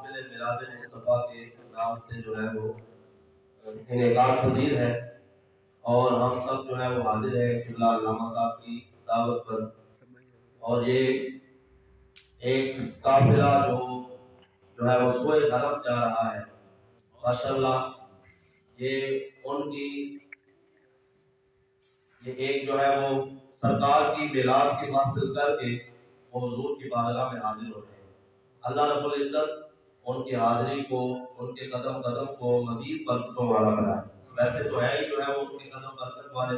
محفل میلاد مصطفیٰ کے نام سے جو ہے وہ انعقاد پذیر ہے اور ہم سب جو ہے وہ حاضر ہے قبلہ علامہ صاحب کی دعوت پر. اور یہ ایک قافلہ جو ہے وہ سوئے حرم جا رہا ہے. ماشاءاللہ یہ ان کی یہ ایک جو ہے وہ سرکار کی میلاد کی محفل کر کے وہ حضور کی بارگاہ میں حاضر ہو رہے ہیں. اللہ رب العزت ان کی حاضری کو ان کے قدم قدم کو مزید برکتوں والا بنائے. ویسے تو ہے ہی جو ہے وہ ان کے قدم برکت والے.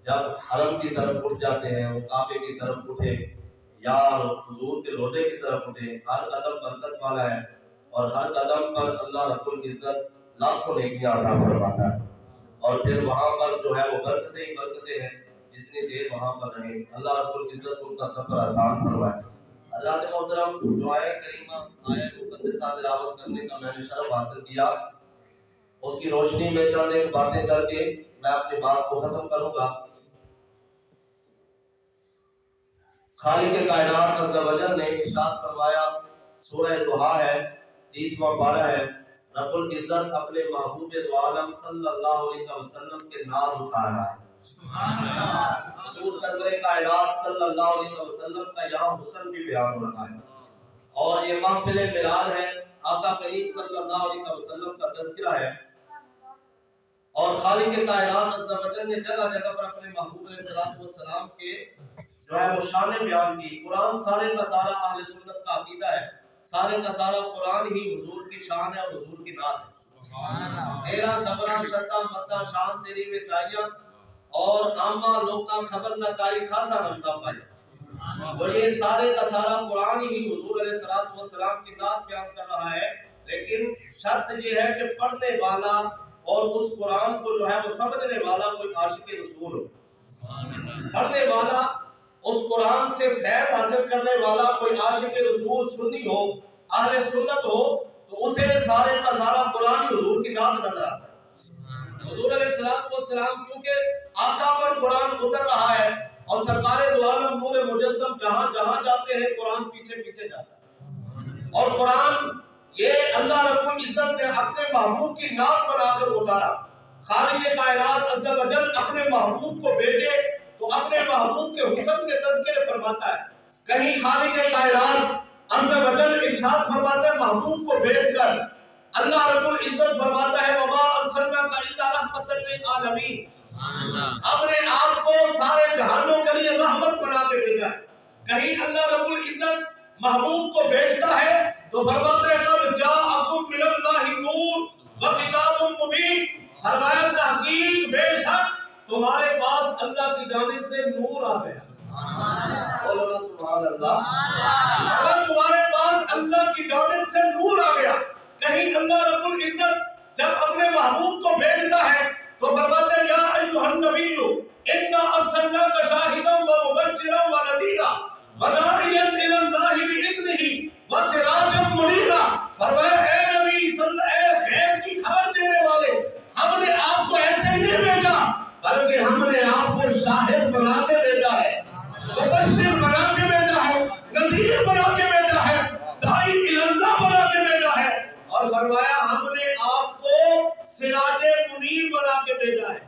جب حرم کی طرف اٹھ جاتے ہیں وہ کعبے کی طرف اٹھے یا حضور کے روزے کی طرف اٹھے, ہر قدم برکت والا ہے اور ہر قدم پر اللہ رب العزت لاکھوں نیکیاں عطا فرماتا ہے. اور پھر وہاں پر جو ہے وہ برکتیں ہی برکتیں ہیں جتنی دیر وہاں پر رہیں. اللہ رب العزت ان کا سفر آسان فرمائے. حضرات محترم, جو آیہ کریمہ آیہ مقدسہ تلاوت کرنے کا میں نے شرف حاصل کیا, اس کی روشنی میں چند ایک باتیں کر کے میں اپنی بات کو ختم کروں گا. خالق کائنات عز و جل نے ارشاد فرمایا, سورہ ضحیٰ ہے 30واں پارہ ہے, رب العزت اپنے محبوب دو عالم صلی اللہ علیہ وسلم کے ناز اٹھا رہا ہے. سبحان اللہ. حضور سرور کائنات صلی اللہ علیہ وسلم کا یہاں حسن بھی بیان ہو رہا ہے اور یہ محفل میلاد ہے, آقا کریم صلی اللہ علیہ وسلم کا تذکرہ ہے. اور خالق کائنات عز و جل نے جگہ جگہ پر اپنے محبوب علیہ السلام کے جو ہے وہ شانیں بیان کی. قرآن سارے کا سارا اہل سنت کا عقیدہ ہے, سارے کا سارا قرآن ہی حضور کی شان ہے اور حضور کی نعت ہے. زیرا زبراں شتا مدہ شان تیری میں چاہیاں اور عامہ لوکاں خبر نہ کائی خاصا رمضان پائی. اور یہ سارے کا سارا قرآن ہی حضور علیہ السلام کی نعت بیان کر رہا ہے. لیکن شرط یہ ہے کہ پڑھنے والا اور اس قرآن کو جو ہے وہ سمجھنے والا کوئی عاشق رسول ہو. پڑھنے والا اس قرآن سے فیض حاصل کرنے والا کوئی عاشق رسول سنی ہو, اہل سنت ہو, تو اسے سارے کا سارا قرآن حضور کی نعت نظر آتا ہے. حضور علیہ السلام کیونکہ آقا پر قرآن اتر رہا ہے اور سرکار دو عالم نور مجسم جہاں جہاں جاتے ہیں قرآن پیچھے پیچھے جاتا ہے. اور قرآن یہ اللہ رب العزت نے اپنے محبوب کی نعت بنا کر اتارا. خالق کائنات عز و جل اپنے محبوب کو بھیجے تو اپنے محبوب کے حسن کے تذکرے فرماتا ہے. کہیں خالق کائنات عز و جل ارشاد فرماتا ہے محبوب کو بھیج کر اللہ رب العزت فرماتا ہے وما ارسلناک الا رحمۃ للعالمین, ہم نے آپ کو سارے جہانوں کے لیے رحمت بنا کے بھیجا ہے. کہیں اللہ رب العزت محبوب کو بھیجتا ہے تو فرماتا ہے قد جاءکم من اللہ نور وکتاب مبین, فرمایا تحقیق بے شک تمہارے پاس اللہ کی جانب سے نور آ گیا. بولو سبحان اللہ. اگر تمہارے پاس اللہ کی جانب سے نور آ گیا. کہیں اللہ رب العزت جب اپنے محبوب کو بھیجتا ہے تو فرماتے ہیں یا ایھا النبی انا ارسلناک شاہدا ومبشرا ونذیرا وداعیا الی اللہ باذنہ وسراجا منیرا. فرمایا اے نبی اے خیر کی خبر دینے والے, ہم نے آپ کو ایسے نہیں بھیجا بلکہ ہم نے آپ کو شاہد بنا کے بھیجا ہے, مبشر بنا کے بھیجا ہے, نذیر بنا کے بھیجا ہے, داعی الی اللہ بنا کے بھیجا ہے. اور فرمایا ہم نے آپ کو سراج منیر بنا کے بھیجا ہے,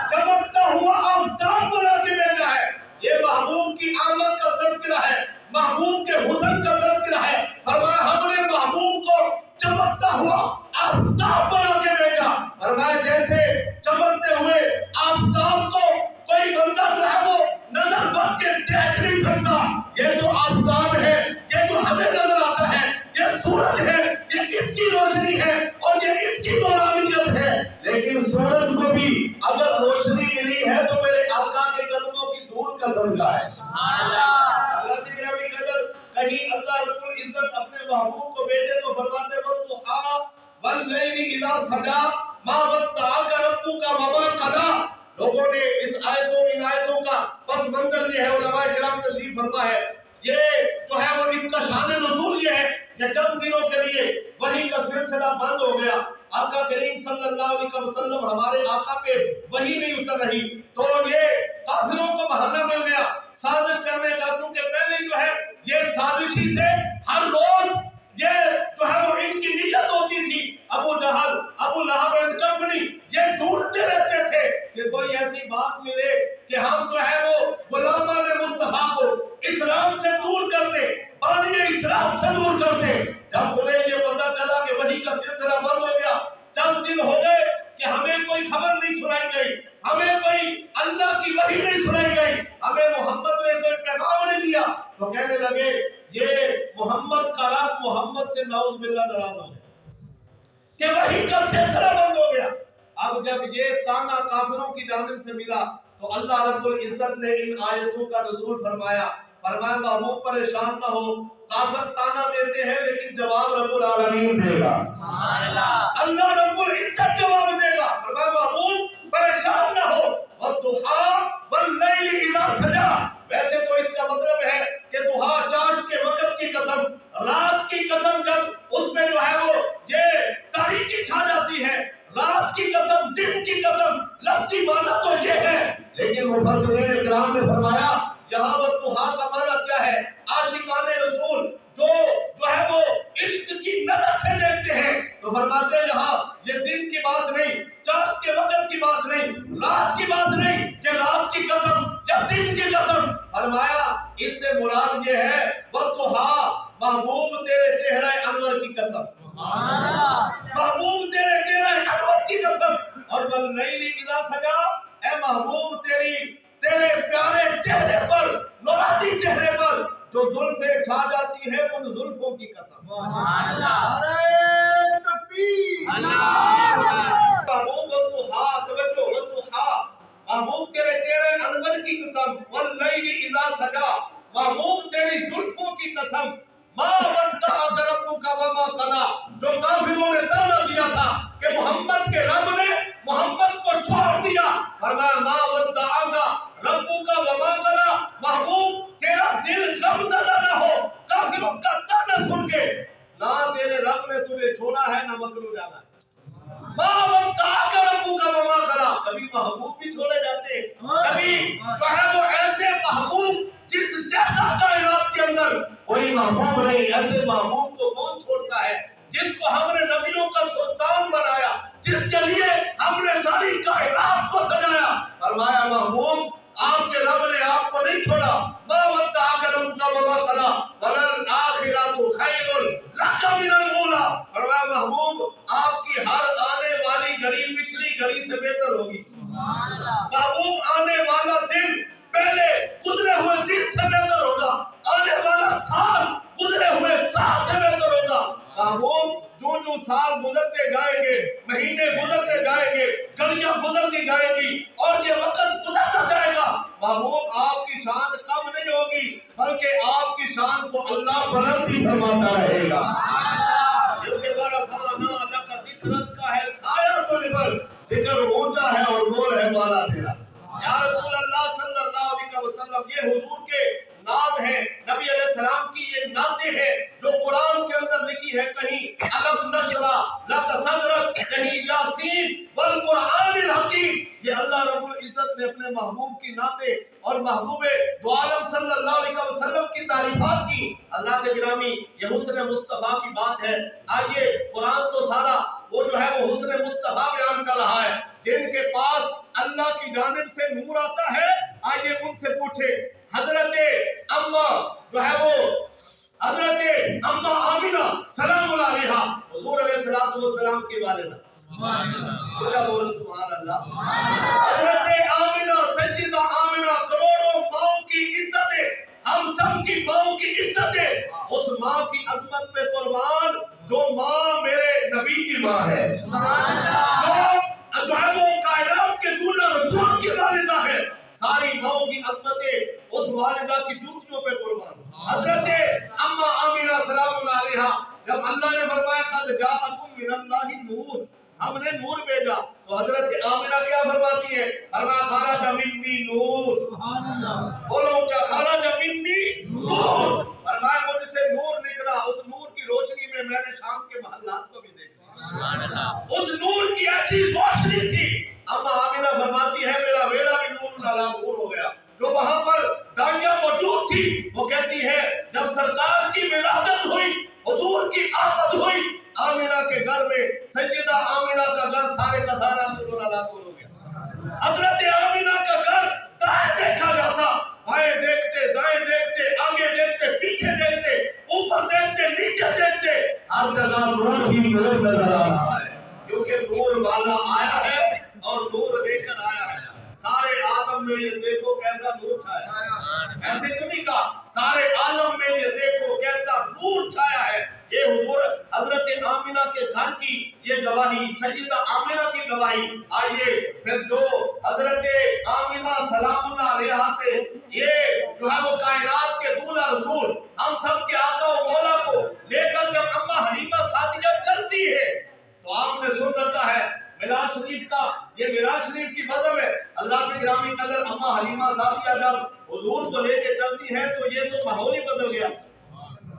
چمکتا ہوا آفتاب بنا کے بھیجا ہے. یہ محبوب کی آمد کا تذکرہ ہے, محبوب کے حسن کا تذکرہ ہے. فرمایا ہم نے محبوب کو چمکتا ہوا آفتاب بنا کے بھیجا. فرمایا جیسے چمکتے ہوئے آفتاب کو کوئی بندہ جو ہے وہ نظر بر کے دیکھ نہیں سکتا, یہ جو آفتاب ہے یہ جو ہمیں نظر آتا ہے یہ سورج ہے, یہ اس کی روشنی ہے اور یہ اس کی نورانیت ہے. لیکن سورج کو بھی اگر روشنی ملی ہے تو میرے آقا کے قدموں کی دھول کا صدقہ ہے. حضرات گرامی قدر, کہیں اللہ رب العزت اپنے محبوب کو بھیجے تو فرماتے ہیں والضحیٰ واللیل اذا سجا ما ودعک ربک وما قلی. لوگوں نے اس آیتوں ان آیتوں کا پس منظر یہ ہے, علماء کرام تشریف فرما ہے, یہ جو ہے وہ اس کا شان نزول یہ ہے کہ چند دنوں کے لیے وحی کا سلسلہ بند ہو گیا. آقا کریم صلی اللہ علیہ وسلم ہمارے آقا پہ وحی نہیں اتر رہی تو یہ کافروں کو بہانہ مل گیا سازش کرنے کا, کیونکہ پہلے جو ہے یہ سازشی تھے, ہر روز یہ جو ہے کرتے. جب انہیں یہ پتا چلا کہ وحی کا سلسلہ بند ہو گیا, چند دن ہو گئے کہ ہمیں کوئی خبر نہیں سنائی گئی, ہمیں کوئی اللہ کی وحی نہیں سنائی گئی, ہمیں محمد نے کوئی پیغام نہیں دیا, تو کہنے لگے یہ محمد کا رب محمد سے نعوذ باللہ ناراض ہو گیا کہ وحی کا سلسلہ بند ہو گیا. اب جب یہ تانا کافروں کی جانب سے ملا تو اللہ رب العزت نے ان آیتوں کا نزول فرمایا. فرمایا محبوب پریشان نہ ہو, کافر تانا دیتے ہیں لیکن جواب رب العالمین دے گا. اللہ رب العزت جواب دے گا. فرمایا محبوب پریشان نہ ہو, والضحیٰ واللیل اذا سجا. ویسے تو اس کا مطلب ہے کہ ضحیٰ چاشت کے وقت کی قسم, رات کی قسم, جب اس میں جو ہے وہ یہ تاریکی چھا جاتی ہے, رات کی قسم, دن کی قسم, لفظی معنی تو یہ ہے. لیکن مفسرین کرام نے فرمایا یہاں والضحیٰ کا معنی کیا ہے؟ عاشقان رسول جو ہے وہ عشق کی نظر سے دیکھتے ہیں, تو فرماتے ہیں یہاں یہ دن کی بات نہیں, چاشت کے وقت کی بات نہیں, رات کی بات نہیں کہ رات کی قسم یا دن کی قسم. فرمایا اس سے مراد یہ ہے والضحیٰ, محبوب تیرے چہرہ انور کی قسم, محبوب تیرے چہرہ انور کی قسم, اور واللیل اذا سجا, اے محبوب تیرے پیارے چہرے پر, نورانی چہرے پر جو زلفیں چھا جاتی ہیں ان زلفوں کی قسم. محبوب والضحیٰ, توجہ, والضحیٰ, محبوب تیرے چہرے انور کی قسم, واللیل اذا سجا, محبوب تیری زلفوں کی قسم. ما ودعک ربک وما قلی, جو کافروں نے طعنہ دیا تھا کہ محمد کے رب نے محمد کو چھوڑ دیا, فرمایا ما ودعک ربک وما قلی, محبوب تیرا دل غم زدہ نہ ہو کافروں کا طعنہ سن کے, نہ تیرے رب نے تجھے چھوڑا ہے نہ مکرو جانا ہے. ما ودعک ربک وما قلی, کبھی محبوب بھی چھوڑے جاتے ہیں, کبھی جو ہے وہ ایسے محبوب جس جیسا کائنات کے اندر کوئی محبوب نہیں, ایسے محبوب کو کون چھوڑتا ہے جس کو ہم نے نبیوں کا سلطان بنایا, جس کے لیے ہم نے ساری کائنات کو سجایا. فرمایا محبوب آپ کے رب نے آپ کو نہیں چھوڑا. ما ودعک ربک وما قلی وللآخرۃ خیر لک من الاولی, فرمایا محبوب آپ کی ہر آنے والی گھڑی پچھلی گھڑی سے بہتر ہوگی. محبوب آنے والا دن پہلے گزرے ہوئے دن سے بہتر ہوگا, آنے والا سال گزرے ہوئے سال سے بہتر ہوگا. محبوب جو سال گزرتے جائیں گے, مہینے گزرتے جائیں گے, گھڑیاں گزرتی جائیں گی اور یہ وقت گزرتا جائے گا, محبوب آپ کی شان کم نہیں ہوگی بلکہ آپ کی شان کو اللہ بلندی فرماتا رہے گا. کیونکہ ورفعنا لک ذکرک کا ہے سایہ تو لبل, ذکر اونچا ہے اور گول ہے والا تیرا. یا رسول اللہ صلی اللہ علیہ وسلم, یہ حضور کے نام ہے, نبی علیہ السلام کی یہ نعتیں ہیں جو قرآن کے اندر لکھی ہے, کہیں الم نشرح لک صدرک, کہیں یاسین والقرآن الحکیم. یہ اللہ رب العزت نے اپنے محبوب کی نعتیں اور محبوب دو عالم صلی اللہ علیہ وسلم کی تعریفات کی. اللہ کے گرامی, یہ حسن مصطفیٰ کی بات ہے. آئیے قرآن تو سارا وہ جو ہے وہ حسن مصطفیٰ بیان کر رہا ہے, جن کے پاس اللہ کی جانب سے نور آتا ہے. آئیے ان سے پوچھے, حضرت اما جو ہے وہ حضرت اما آمینہ سلام اللہ علیہا, حضور علیہ السلام کی والدہ, سبحان اللہ, حضرت آمینہ, سیدہ آمینہ, کروڑوں ماؤں کی عزتیں, ہم سب کی ماؤں کی عزتیں, اس ماں کی عظمت پہ قربان جو ماں میرے نبی کی ماں ہے, جو ہے وہ کائنات کے دولہ رسول کی والدہ ہے, ساری ماؤں کی عظمتیں اس والدہ کی جوتیوں پہ قربان. حضرت اما آمینہ سلام اللہ علیہا, جب اللہ نے فرمایا قد جاءکم من اللہ نور, ہم نے نور بھیجا, تو حضرت آمینہ کیا فرماتی ہے؟ فرمایا خرج منی نور, بولو اونچا, خرج منی نور, فرمایا مجھ سے نور نکلا, اس نور کی روشنی میں میں نے شام کے محلات کو بھی دیکھا, اس نور کی ایسی روشنی تھی. اما آمینہ فرماتی ہے میرا بیڑا بھی نور علی نور ہو گیا. جو وہاں پر دانیہ موجود تھی وہ کہتی ہے جب سرکار کی ولادت ہوئی, حضور کی آمد ہوئی, آمینہ کے گھر میں, سیدہ آمینہ کا گھر سارے کا سارا نور علی نور ہو گیا. حضرت آمینہ کا گھر دائیں دیکھا جاتا, بائیں دیکھتے, دائیں دیکھتے, آگے دیکھتے, پیچھے دیکھتے, اوپر دیکھتے, نیچے دیکھتے, ہر جگہ نور ہی نور نظر آ رہا ہے، کیونکہ نور والا آیا ہے اور نور لے کر آیا ہے۔ سارے عالم میں یہ دیکھو کیسا نور چھایا ہے، ایسے تو نہیں کہا، سارے عالم میں یہ دیکھو کیسا نور چھایا ہے۔ یہ حضور حضرت آمنہ کے گھر کی یہ گواہی، سیدہ آمنہ کی گواہی۔ آئیے پھر جو حضرت آمنہ سلام اللہ علیہا سے یہ جو ہے وہ کائنات کے دولہ رسول ہم سب کے آقا و مولا کو لے کر جب اماں حلیمہ سعدیہ چلتی ہے تو آپ نے سن رکھا ہے معراج شریف کا، یہ معراج شریف کی بزم ہے۔ حضرات گرامی قدر اماں حلیمہ سعدیہ جب حضور کو لے کے چلتی ہے تو یہ تو ماحول ہی بدل گیا تھا،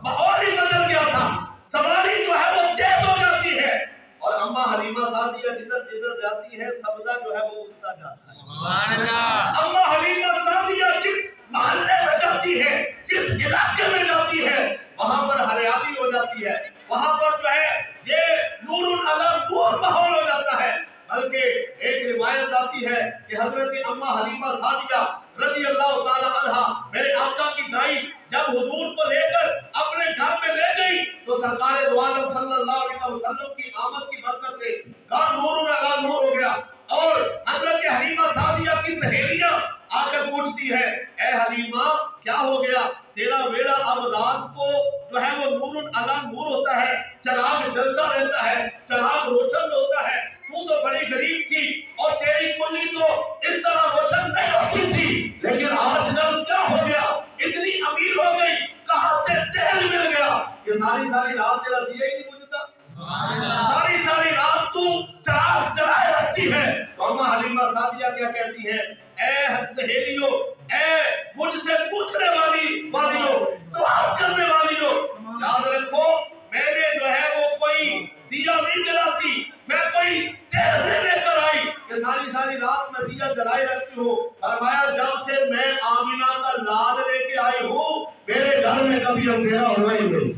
ماحول ہی بدل گیا تھا، سواری جو ہے وہ تیز ہو جاتی ہے اور اماں حلیمہ سعدیہ جدھر جدھر جاتی ہے سبزہ جو ہے وہ اگتا جاتا ہے۔ سبحان اللہ۔ اماں حلیمہ سعدیہ جس محلے میں جاتی ہے، جس علاقے میں جاتی ہے، وہاں پر ہریالی ہو جاتی ہے، وہاں پر جو ہے یہ نور علی نور ماحول ہو جاتا ہے۔ بلکہ ایک روایت آتی ہے کہ حضرت اماں حلیمہ سعدیہ رضی اللہ تعالی عنہا میرے آقا کی دائی جب حضور کو لے کر اپنے گھر میں لے گئی تو سرکار دو عالم صلی اللہ علیہ وسلم کی آمد کی برکت سے گھر نور علی نور ہو گیا۔ اور حضرت حلیمہ سعدیہ کی سہیلیاں آ کر پوچھتی ہے، اے حلیمہ کیا ہو گیا، تیرا بیڑا اب رات کو جو ہے وہ نور علی نور ہوتا ہے، چراغ جلتا رہتا ہے، چراغ روشن ہوتا ہے، تو بڑی غریب تھی اور تیری کلی تو اس طرح روشن نہیں ہوتی تھی، لیکن آج کل کیا ہو گیا، اتنی امیر ہو گئی، کہاں سے تیل مل گیا، یہ ساری ساری رات تیرا دیا ہی نہیں بجھتا، ساری ساری رات تو چراغ جلائے رکھتی ہے۔ تو اماں حلیمہ سعدیہ کیا کہتی ہے، اے سہیلیوں، اے مجھ سے پوچھنے والیوں، سوال کرنے والیوں، یاد رکھو میں نے جو ہے وہ کوئی دیا نہیں جلاتی، میں کوئی تیل نہیں لے کر آئی کہ ساری ساری رات میں دیا جلائے رکھتی ہوں۔ فرمایا جب سے میں آمنہ کا لال لے کے آئی ہوں میرے گھر میں کبھی اندھیرا ہوا ہی نہیں،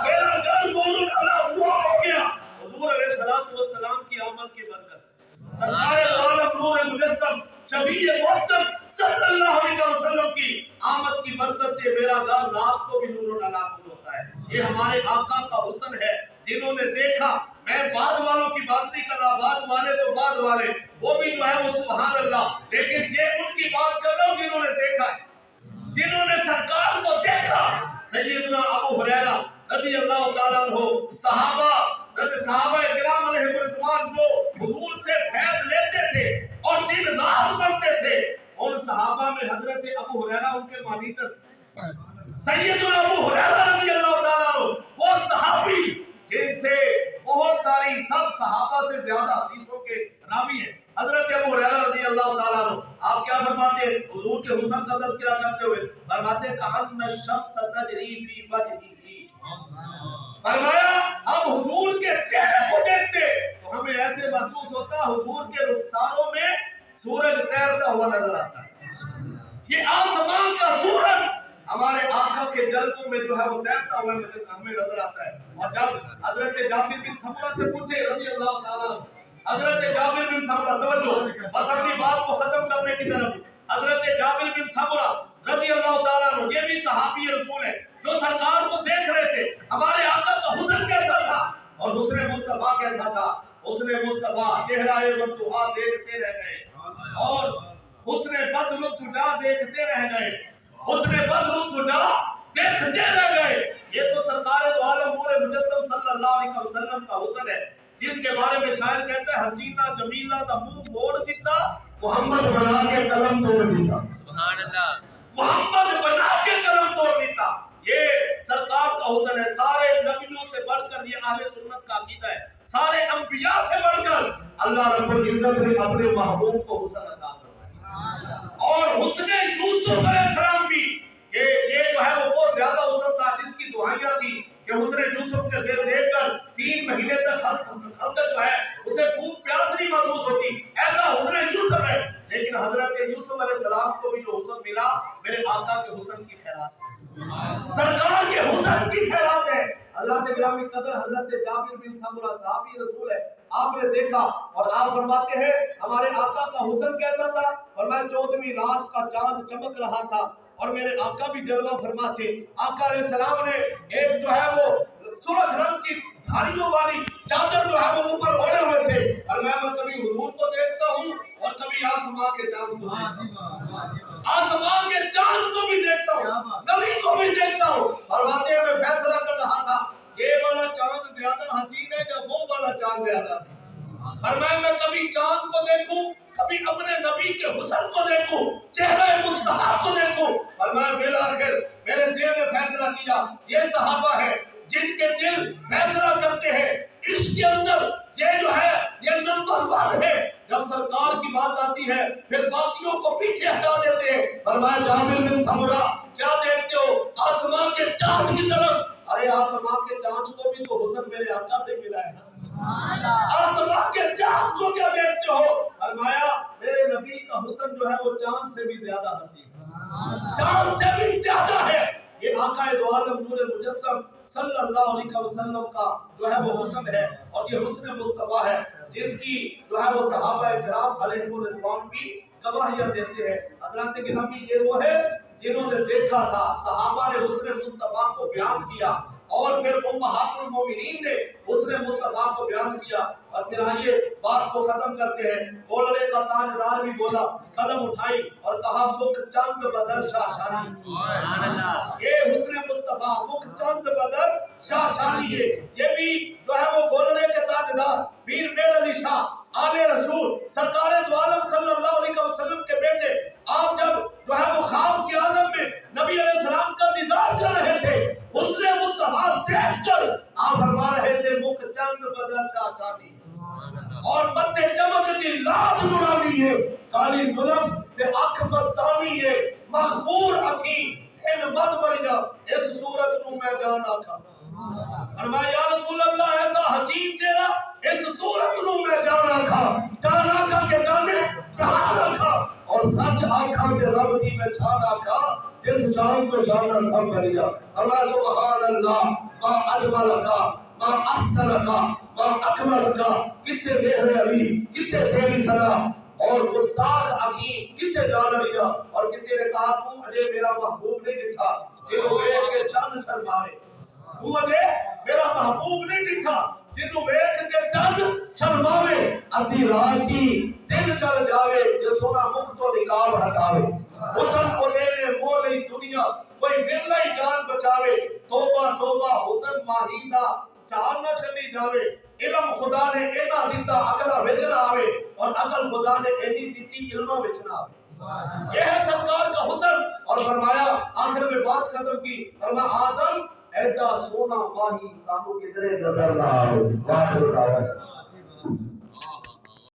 میرا گھر نور علی نور ہو گیا۔ حضور علیہ السلام کی آمد کی برکت سے سرکار دو عالم نور مجسم شفیع معصم صلی اللہ علیہ وسلم کی آمد کی برکت سے میرا گھر رات کو بھی نور علی نور ہوتا ہے۔ یہ ہمارے آقا کا حسن ہے، جنہوں نے دیکھا، میں بعد والوں کی بات نہیں کر رہا، بعد والے تو بعد والے وہ بھی جو ہے وہ سبحان اللہ، لیکن یہ ان کی بات کر رہا ہوں جنہوں نے دیکھا ہے، جنہوں نے سرکار کو دیکھا۔ سیدنا ابو ہریرہ رضی اللہ تعالیٰ عنہ، صحابہ کرام علیہ رضوان جو حضور سے فیض لیتے تھے اور دن رات پڑھتے تھے، ان صحابہ میں حضرت ابو ہریرہ ان کے مانیٹر تھے۔ سیدنا ابو ہریرہ رضی اللہ تعالیٰ عنہ وہ صحابی جن سے بہت ساری سب صحابہ سے زیادہ حدیثوں کے راوی ہیں۔ حضرت ابو ہریرہ رضی اللہ تعالیٰ عنہ آپ کیا فرماتے ہیں حضور کے حسن کا تذکرہ کرتے ہوئے، فرماتے ہیں کأن الشمس تجری فی وجہہ، فرمایا ہم حضور کے چہرے کو دیکھتے تو ہمیں ایسے محسوس ہوتا حضور کے رخساروں میں سورج تیرتا ہوا نظر آتا ہے۔ یہ آسمان کا سورج ہمارے آقا کے جلووں میں جو ہے وہ تیرتا ہوا ہمیں نظر آتا ہے۔ اور جب حضرت جابر بن سمرہ سے پوچھے رضی اللہ تعالیٰ، حضرت جابر بن سمرہ، توجہ بس اپنی بات کو ختم کرنے کی طرف، حضرت جابر بن سمرہ رضی اللہ تعالیٰ عنہ یہ بھی صحابی رسول ہے جو سرکار کو دیکھ رہے تھے، ہمارے آقا کا حسن کیسا تھا اور حسن مصطفیٰ کیسا تھا۔ حسن مصطفیٰ چہرہ والضحیٰ دیکھتے رہ گئے اور حسن بدر الدجا دیکھتے رہ گئے، حسن بدر الدجا دیکھتے رہ گئے۔ یہ تو سرکار دو عالم نور مجسم صلی اللہ علیہ وسلم کا حسن ہے، جس کے بارے میں شاعر کہتا ہے حسینہ جمیلہ دا منہ موڑ دیتا محمد بنا کے قلم توڑ دیتا، سبحان اللہ، محمد بنا کے قلم توڑ دیتا۔ یہ سرکار کا حسن ہے، سارے نبیوں سے بڑھ کر یہ اہل سنت کا عقیدہ ہے، سارے انبیاء سے بڑھ کر اللہ رب العزت نے اپنے محبوب کو حسن عطا فرمایا۔ اور حسن یوسف علیہ السلام بھی یہ جو ہے وہ بہت زیادہ حسن تھا، جس کی دعائیاں تھی کہ حسن یوسف کے دیکھ کر 3 مہینے تک خلقت جو ہے اسے بھوک پیاس نہیں محسوس ہوتی، ایسا حسن یوسف ہے۔ لیکن حضرت یوسف علیہ السلام کو بھی جو حسن ملا میرے آقا کے حسن کی خیرات ہے، سرکار کے حسن کی خیرات ہے۔ اللہ کے گرامی قدر حضرت جابر بن سمرہ صحابی رسول ہے، آپ نے دیکھا اور آپ فرماتے ہیں ہمارے آقا کا حسن کیسا تھا، فرمایا 14ویں رات کا چاند چمک رہا تھا اور میرے آقا بھی جلوہ فرما تھے۔ آقا علیہ السلام نے ایک جو ہے وہ سرخ کے چاند کو دیکھتا ہوں، آسمان کے چاند کو بھی دیکھتا ہوں، نبی کو بھی دیکھتا ہوں۔ فرماتے ہیں میں فیصلہ کر رہا تھا یہ والا چاند زیادہ حسین ہے یا وہ والا چاند زیادہ حسین۔ فرمایا میں کبھی چاند کو دیکھوں، کبھی اپنے نبی کے حسن کو دیکھوں، چہرہ مصطفیٰ کو دیکھوں۔ فرمایا بالآخر میرے دل میں فیصلہ کیا یہ صحابہ ہے جن کے دل فیصلہ کرتے ہیں اس کے اندر، یہ جو ہے یہ نمبر 1 ہے۔ جب سرکار کی بات آتی ہے پھر باقیوں کو پیچھے ہٹا دیتے ہیں۔ فرمایا جابر بن سمرہ کیا دیکھتے ہو؟ آسمان کے چاند کی طرف۔ ارے آسمان کے چاند کو بھی تو حسن میرے آقا سے ملا ہے نا، آسمان کے چاند کو کیا دیکھتے ہو؟ فرمایا میرے نبی کا حسن جو ہے وہ چاند سے بھی زیادہ حسین، چاند سے بھی زیادہ ہے۔ یہ آقا دو عالم نور مجسم صلی اللہ علیہ وسلم کا جو ہے وہ حسن ہے، اور یہ حسن مصطفیٰ ہے جس کی جو ہے وہ صحابہ کرام علیہ الرضوان بھی گواہیاں دیتے ہیں۔ حضرات گرامی یہ وہ ہے جنہوں نے دیکھا تھا، صحابہ نے حسن مصطفیٰ کو بیان کیا، اور پھر امہات المومنین نے حسن مصطفیٰ کو بیان کیا۔ اور پھر آئیے بات کو ختم کرتے ہیں۔ بولنے کا تاجدار بھی بولا، قدم اٹھائی اور کہا مکھ چند بدر شاہ شانی۔ یہ حسن مصطفیٰ مکھ چند بدر شاہ شانی ہے، یہ بھی جو ہے وہ بولنے کے تاجدار پیر میر علی شاہ آل رسول سرکار دو عالم صلی اللہ علیہ وسلم کے بیٹے، آپ جب جو ہے وہ خواب کے عالم میں نبی علیہ السلام کا دیدار کر رہے تھے، حسن مصطفیٰ دیکھ کر آپ فرما رہے تھے مکھ چند بدر شاہ شانی، اور متے چمکتی لاج نورانی ہے، کالی ظلم تے اکھ مستانی ہے، مخبور اکھی ان مد بریا اس صورت نو میں جان آکھا۔ فرمایا یا رسول اللہ ایسا حسین چہرہ اس صورت نو میں جان آکھا، جان آکھا کے جانے جہان آکھا، اور سچ آکھا کے رب دی میں چھان آکھا جس جان کو جانا سب بریا۔ اللہ سبحان اللہ ما اجمل کا ما احسن کا ما اکمل کا، کتے میرے علی کتے تیری سنا، اور استاد حکیم کتے جان لیا۔ اور کسی نے کہا تو اجے میرا محبوب نہیں دکھا جنہوں ویکھ کے چند شرمائے، تو اجے میرا محبوب نہیں دکھا جنہوں ویکھ کے چند شرماوے، ادھی رات کی دن چل جاوے یہ سونا مکھ تو نقاب ہٹاوے، حسن کو لینے مول ہی دنیا کوئی ملنا ہی جان بچاوے، توبہ توبہ حسن ماہیدہ چال نہ چلی جاوے، علم خدا نے اینا دیتا عقلہ وچ نہ آوے، اور عقل خدا نے اینی دیتی علمہ وچ نہ آوے۔ یہ ہے سرکار کا حسن۔ اور فرمایا آخر میں بات ختم کی، فرمایا آزم ایڈا سونا ماہی سانو کدھرے نظر نہ آوے۔